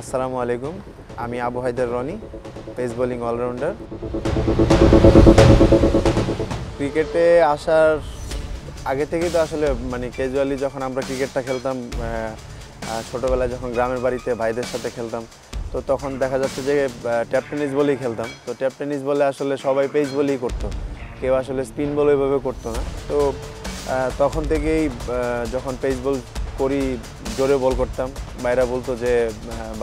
আসসালামু আলাইকুম, আমি Abu Hider Rony, pace bowling allrounder. ক্রিকেটে আসার আগে থেকেই তো আসলে ক্যাজুয়ালি যখন আমরা ক্রিকেটটা খেলতাম, ছোটোবেলায় যখন গ্রামের বাড়িতে ভাইদের সাথে খেলতাম, তো তখন দেখা যাচ্ছে যে ট্যাপ টেনিস বলেই খেলতাম। তো ট্যাপ টেনিস বলে আসলে সবাই পেস বলেই করতো, কেউ আসলে স্পিন বল ওইভাবে করতো না। তো তখন থেকেই যখন পেস বল করি জোরে বল করতাম, বাইরা বলতো যে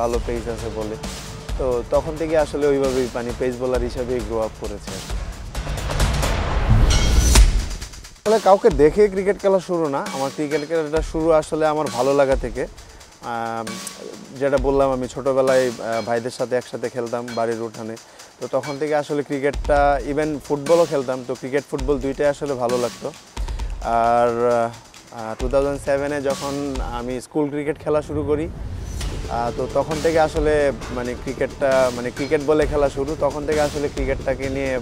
ভালো পেস আছে বলে। তো তখন থেকে আসলে ওইভাবেই পেস বোলার হিসাবেই গ্রো আপ করেছে। আসলে কাউকে দেখে ক্রিকেট খেলা শুরু না, আমার ক্রিকেট খেলাটা শুরু আসলে আমার ভালো লাগা থেকে। যেটা বললাম, আমি ছোটোবেলায় ভাইদের সাথে একসাথে খেলতাম বাড়ির উঠানে। তো তখন থেকে আসলে ক্রিকেটটা, ইভেন ফুটবলও খেলতাম, তো ক্রিকেট ফুটবল দুইটাই আসলে ভালো লাগতো। আর 2007-এ যখন আমি স্কুল ক্রিকেট খেলা শুরু করি, তো তখন থেকে আসলে ক্রিকেটটা ক্রিকেট বলে খেলা শুরু। তখন থেকে আসলে ক্রিকেটটাকে নিয়ে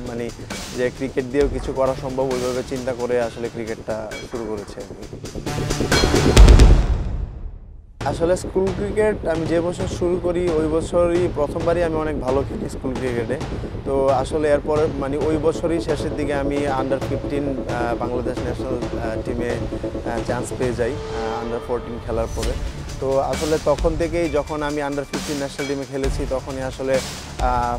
যে ক্রিকেট দিয়েও কিছু করা সম্ভব ওইভাবে চিন্তা করে আসলে ক্রিকেটটা শুরু করেছে। আসলে স্কুল ক্রিকেট আমি যে বছর শুরু করি ওই বছরই প্রথমবারই আমি অনেক ভালো খেলি স্কুল ক্রিকেটে। তো আসলে এরপরে ওই বছরই শেষের দিকে আমি আন্ডার 15 বাংলাদেশ ন্যাশনাল টিমে চান্স পেয়ে যাই আন্ডার 14 খেলার পরে। তো আসলে তখন থেকেই যখন আমি আন্ডার 15 ন্যাশনাল টিমে খেলেছি, তখনই আসলে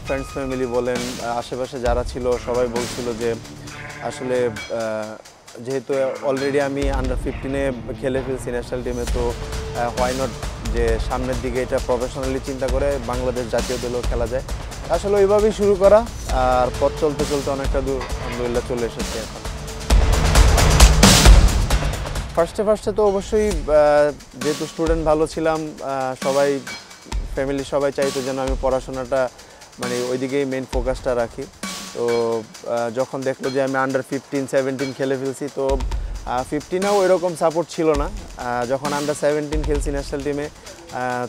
ফ্রেন্ডস ফ্যামিলি বলেন, আশেপাশে যারা ছিল সবাই বলছিল যে আসলে যেহেতু অলরেডি আমি আন্ডার 15-এ খেলে ফেলছি ন্যাশনাল টিমে, তো হোয়াই নট যে সামনের দিকে এটা প্রফেশনালি চিন্তা করে বাংলাদেশ জাতীয় দলেও খেলা যায়। আসলে ওইভাবেই শুরু করা, আর পথ চলতে চলতে অনেকটা দূর আলহামদুলিল্লাহ চলে এসেছি এখন। ফার্স্টে তো অবশ্যই যেহেতু স্টুডেন্ট ভালো ছিলাম, সবাই ফ্যামিলি সবাই চাইতো যেন আমি পড়াশোনাটা ওইদিকেই মেইন ফোকাসটা রাখি। তো যখন দেখলো যে আমি আন্ডার 15, 17 খেলে ফেলছি, তো 15-এও ওইরকম সাপোর্ট ছিল না। যখন আন্ডার 17 খেলছি ন্যাশনাল টিমে,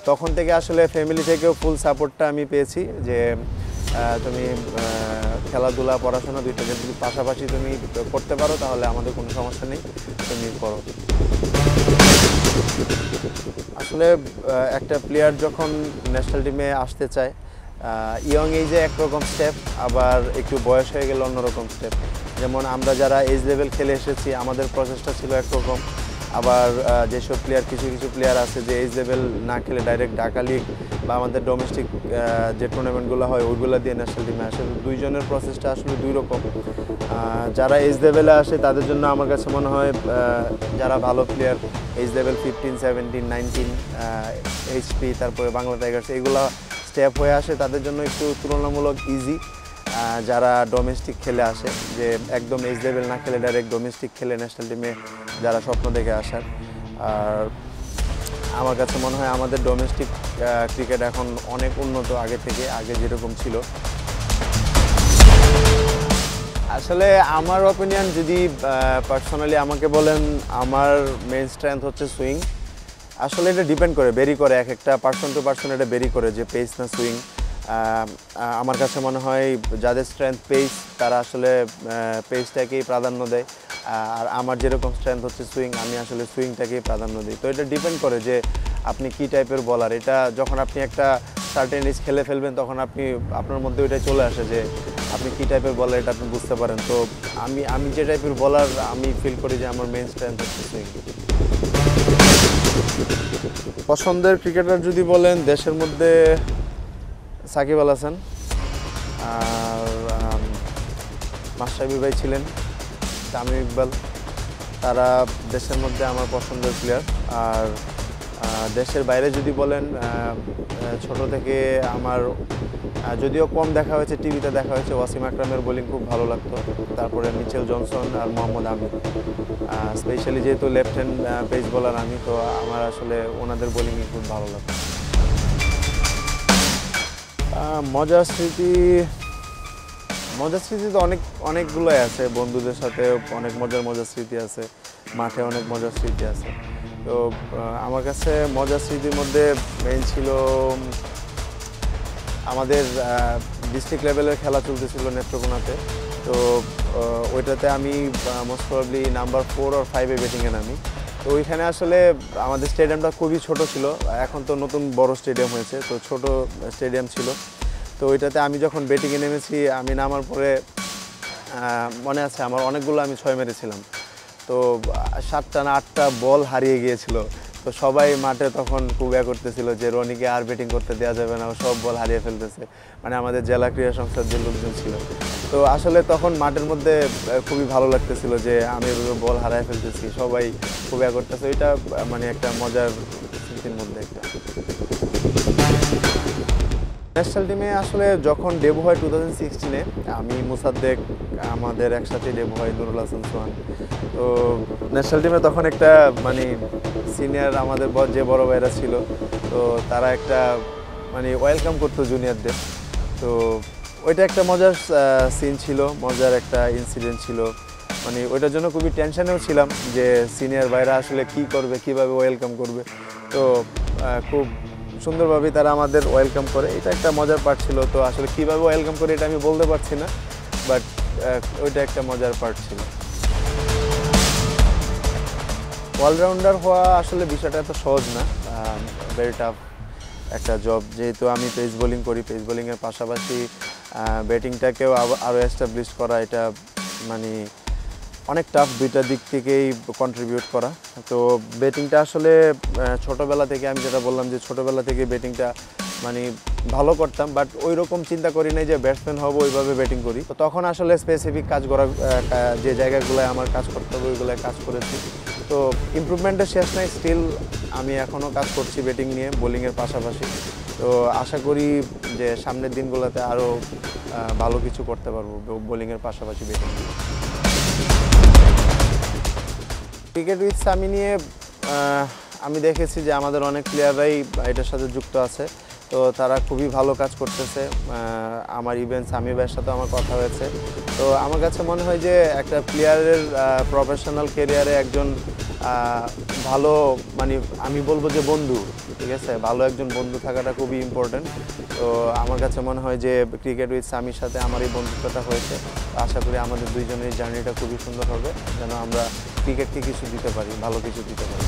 তখন থেকে আসলে ফ্যামিলি থেকেও ফুল সাপোর্টটা আমি পেয়েছি যে তুমি খেলাধুলা পড়াশোনা দুইটা যদি পাশাপাশি তুমি করতে পারো তাহলে আমাদের কোনো সমস্যা নেই, তুমি করো। আসলে একটা প্লেয়ার যখন ন্যাশনাল টিমে আসতে চায়, ইয়ং এজে একরকম স্টেপ, আবার একটু বয়স হয়ে গেলে অন্যরকম স্টেপ। যেমন আমরা যারা এজ লেভেল খেলে এসেছি আমাদের প্রসেসটা ছিল একরকম, আবার যেসব প্লেয়ার কিছু প্লেয়ার আছে যে এজ লেভেল না খেলে ডাইরেক্ট ঢাকা লিগ বা আমাদের ডোমেস্টিক যে টুর্নামেন্টগুলো হয় ওইগুলো দিয়ে ন্যাশনাল টিমে আসে। দুইজনের প্রসেসটা আসলে দুই রকম। যারা এজ লেভেলে আসে তাদের জন্য আমার কাছে মনে হয় যারা ভালো প্লেয়ার এজ লেভেল 15, 17, 19 এইচপি, তারপরে বাংলা টাইগার্স, এইগুলো স্টেপ হয়ে আসে, তাদের জন্য একটু তুলনামূলক ইজি। যারা ডোমেস্টিক খেলে আসে, যে একদম এজ লেভেল না খেলে ডাইরেক্ট ডোমেস্টিক খেলে ন্যাশনাল টিমে যারা স্বপ্ন দেখে আসার। আর আমার কাছে মনে হয় আমাদের ডোমেস্টিক ক্রিকেট এখন অনেক উন্নত আগে থেকে, আগে যেরকম ছিল। আসলে আমার অপিনিয়ন যদি পার্সোনালি আমাকে বলেন, আমার মেইন স্ট্রেংথ হচ্ছে সুইং। আসলে এটা ডিপেন্ড করে, বেরি করে, এক একটা পার্সন টু পার্সন এটা বেরি করে যে পেস না সুইং। আমার কাছে মনে হয় যাদের স্ট্রেংথ পেস তারা আসলে পেসটাকেই প্রাধান্য দেয়, আর আমার যেরকম স্ট্রেংথ হচ্ছে সুইং, আমি আসলে সুইংটাকেই প্রাধান্য দিই। তো এটা ডিপেন্ড করে যে আপনি কী টাইপের বলার। এটা যখন আপনি একটা সার্টেন এজ খেলে ফেলবেন তখন আপনার মধ্যে ওইটাই চলে আসে যে আপনি কী টাইপের বলার, এটা আপনি বুঝতে পারেন। তো আমি যে টাইপের বলার, আমি ফিল করি যে আমার মেইন স্ট্রেংথ হচ্ছে সুইং। পছন্দের ক্রিকেটার যদি বলেন, দেশের মধ্যে সাকিব আল হাসান আর মাশরাফি ভাই ছিলেন, তামিম ইকবাল, তারা দেশের মধ্যে আমার পছন্দের প্লেয়ার। আর দেশের বাইরে যদি বলেন, ছোট থেকে আমার যদিও কম দেখা হয়েছে, টিভিতে দেখা হয়েছে, ওয়াসিম আকরামের বোলিং খুব ভালো লাগতো। তারপরে মিচেল জনসন আর মোহাম্মদ আমির, স্পেশালি যেহেতু লেফট হ্যান্ড পেস বোলার আমি, তো আমার আসলে ওনাদের বোলিংই খুব ভালো লাগতো। মজার স্মৃতি তো অনেকগুলোই আছে। বন্ধুদের সাথে অনেক মজার স্মৃতি আছে, মাঠে অনেক মজার স্মৃতি আছে। তো আমার কাছে মজার স্মৃতির মধ্যে মেইন ছিল আমাদের ডিস্ট্রিক্ট লেভেলের খেলা চলতেছিল নেত্রকোনাতে। তো ওইটাতে আমি মোস্ট প্রবাবলি নাম্বার 4 or 5-এ ব্যাটিংয়ে নামি। তো ওইখানে আসলে আমাদের স্টেডিয়ামটা খুবই ছোট ছিল, এখন তো নতুন বড় স্টেডিয়াম হয়েছে, তো ছোট স্টেডিয়াম ছিল। তো ওইটাতে আমি যখন ব্যাটিংয়ে নেমেছি, আমি নামার পরে মনে আছে আমার অনেকগুলো আমি 6 মেরেছিলাম। তো 7টা না 8টা বল হারিয়ে গিয়েছিল। তো সবাই মাঠে তখন খুব করতেছিল যে রনিকে আর ব্যাটিং করতে দেওয়া যাবে না, ও সব বল হারিয়ে ফেলতেছে, মানে আমাদের জেলা ক্রীড়া সংস্থার যে লোকজন ছিল। তো আসলে তখন মাঠের মধ্যে খুবই ভালো লাগতেছিল যে আমি এভাবে বল হারিয়ে ফেলতেছি, সবাই খুব করতেছে। ওইটা মানে একটা মজার স্মৃতির মধ্যে একটা। ন্যাশনাল টিমে আসলে যখন ডেবু হয় 2016-এ, আমি মুসাদ্দেক আমাদের একসাথে ডেবু হয়, নুরুল হাসান সোহান। তো ন্যাশনাল টিমে তখন একটা মানে সিনিয়র আমাদের যে বড় ভাইরা ছিল, তো তারা একটা মানে ওয়েলকাম করতো জুনিয়রদের। তো ওইটা একটা মজার সিন ছিল, মজার একটা ইনসিডেন্ট ছিল। মানে ওইটার জন্য খুবই টেনশনেও ছিলাম যে সিনিয়র ভাইরা আসলে কি করবে, কিভাবে ওয়েলকাম করবে। তো খুব সুন্দরভাবে তারা আমাদের ওয়েলকাম করে, এটা একটা মজার পার্ট ছিল। তো আসলে কীভাবে ওয়েলকাম করে এটা আমি বলতে পারছি না, বাট ওইটা একটা মজার পার্ট ছিল। অলরাউন্ডার হওয়া আসলে বিষয়টা এত সহজ না, ভেরি টাফ একটা জব। যেহেতু আমি পেস বোলিং করি, পেস বোলিংয়ের পাশাপাশি ব্যাটিংটাকেও আরও এস্টাবলিশ করা, এটা মানে অনেক টাফ, দুইটা দিক থেকেই কন্ট্রিবিউট করা। তো ব্যাটিংটা আসলে ছোটোবেলা থেকে, আমি যেটা বললাম যে ছোটোবেলা থেকে ব্যাটিংটা মানে ভালো করতাম, বাট ওই রকম চিন্তা করি নাই যে ব্যাটসম্যান হবো, ওইভাবে ব্যাটিং করি। তো তখন আসলে স্পেসিফিক কাজ করা, যে জায়গাগুলোয় আমার কাজ করতে হবে ওইগুলোয় কাজ করেছি। তো ইমপ্রুভমেন্টের শেষ নাই, স্টিল আমি এখনও কাজ করছি ব্যাটিং নিয়ে, বোলিংয়ের পাশাপাশি। তো আশা করি যে সামনের দিনগুলোতে আরও ভালো কিছু করতে পারবো বোলিংয়ের পাশাপাশি ব্যাটিং নিয়ে। ক্রিকেট উইথ সামি নিয়ে আমি দেখেছি যে আমাদের অনেক প্লেয়াররাই এটার সাথে যুক্ত আছে, তো তারা খুবই ভালো কাজ করতেছে। আমার ইভেন সামি ভাইয়ের সাথে আমার কথা হয়েছে। তো আমার কাছে মনে হয় যে একটা প্লেয়ারের প্রফেশনাল ক্যারিয়ারে একজন ভালো, মানে আমি বলবো যে বন্ধু, ঠিক আছে, ভালো একজন বন্ধু থাকাটা খুবই ইম্পর্টেন্ট। তো আমার কাছে মনে হয় যে ক্রিকেট উইথ সামির সাথে আমার এই বন্ধুত্বটা হয়েছে। আশা করি আমাদের দুইজনের জার্নিটা খুবই সুন্দর হবে, যেন আমরা ক্রিকেটকে কিছু দিতে পারি, ভালো কিছু দিতে পারি।